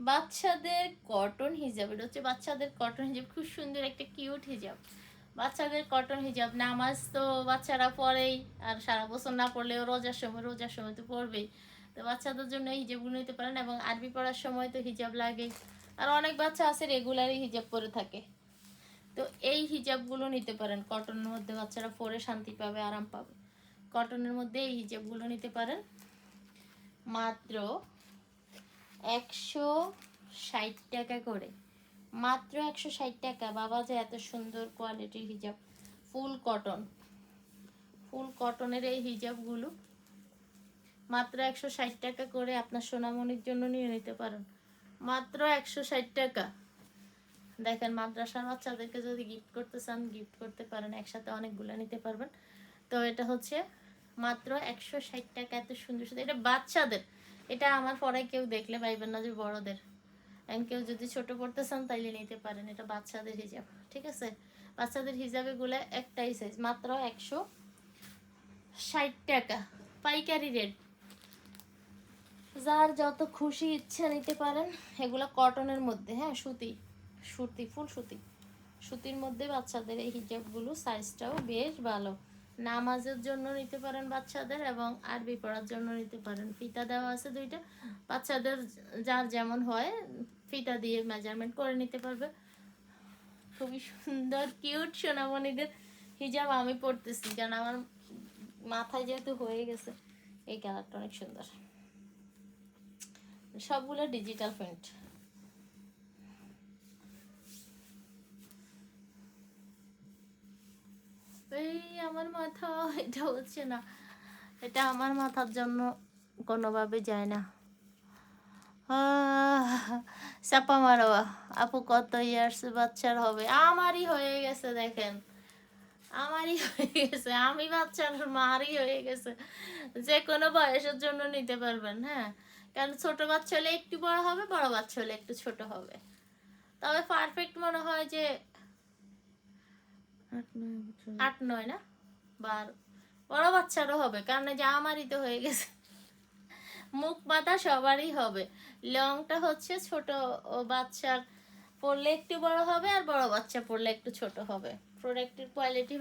বাচ্চাদের কটন হিজাব, এটা হচ্ছে বাচ্চাদের কটন হিজাব, খুব সুন্দর একটা কিউট হিজাব। বাচ্চাদের কটন হিজাব, নামাজ তো বাচ্চারা পড়েই, আর সারা বছর না পড়লেও রোজার সময় তো পড়বেই। তো বাচ্চাদের জন্য এই হিজাবগুলো নিতে পারেন, এবং আরবি পড়ার সময় তো হিজাব লাগে। আর অনেক বাচ্চা আছে রেগুলারই হিজাব পরে থাকে, তো এই হিজাবগুলো নিতে পারেন। কটনের মধ্যে বাচ্চারা পরে শান্তি পাবে, আরাম পাবে। কটনের মধ্যে এই হিজাবগুলো নিতে পারেন মাত্র 160 টাকা করে, মাত্র 160 টাকা। বাবা যে এত সুন্দর কোয়ালিটির হিজাব, ফুল কটনের এই হিজাবগুলো মাত্র 160 টাকা করে আপনার সোনামণির জন্য নিয়ে নিতে পারেন, মাত্র 160 টাকা। দেখেন, মাদ্রাসার বাচ্চাদেরকে যদি গিফট করতে চান গিফট করতে পারেন, একসাথে অনেকগুলো নিতে পারবেন। তো এটা হচ্ছে মাত্র 160 টাকা, এত সুন্দর সুন্দর। এটা বাচ্চাদের, এটা আমার পরে কেউ দেখলে পাইবেন না যে বড়দের। কেউ যদি ছোট পড়তে চান তাইলে নিতে পারেন, এটা বাচ্চাদের হিজাব, ঠিক আছে। বাচ্চাদের হিজাবে গুলো একটাই সাইজ, মাত্র 160 টাকা, পাইকারি রেট। যার যত খুশি ইচ্ছা নিতে পারেন। এগুলো কটনের মধ্যে, হ্যাঁ, ফুল সুতির মধ্যে বাচ্চাদের এই হিজাবগুলো, সাইজটাও বেশ ভালো। নামাজের জন্য নিতে পারেন বাচ্চাদের, এবং আরবি পড়ার জন্য নিতে পারেন। ফিতা দেওয়া আছে দুইটা, বাচ্চাদের যার যেমন হয় ফিতা দিয়ে মেজারমেন্ট করে নিতে পারবে। খুবই সুন্দর কিউট সোনামণিদের হিজাব আমি পরতেছি, কারণ আমার মাথায় যেহেতু হয়ে গেছে। এই কালারটা অনেক সুন্দর, সবগুলো ডিজিটাল প্রিন্ট। এই আমার মাথা, এটা হচ্ছে না, এটা আমার মাথার জন্য কোনোভাবে যায় না। চাপা মারো আপু, কত ইয়ার্স বাচ্চার হবে? আমারই হয়ে গেছে, দেখেন, আমারই হয়ে গেছে, আমি বাচ্চার মারই হয়ে গেছে। যে কোনো বয়সের জন্য নিতে পারবেন, হ্যাঁ। কারণ ছোট বাচ্চা হলে একটু বড় হবে, বড় বাচ্চা হলে একটু ছোট হবে। তবে পারফেক্ট মনে হয় যে 8-9 না, 12। বড় বাচ্চারও হবে, কারণ যে আমারই তো হয়ে গেছে। মুখ মাথা সবারই হবে। লংটা হচ্ছে ছোট বাচ্চার পরলে একটু বড় হবে, আর বড় বাচ্চা পরলে একটু ছোট হবে। প্রোডাক্টের কোয়ালিটি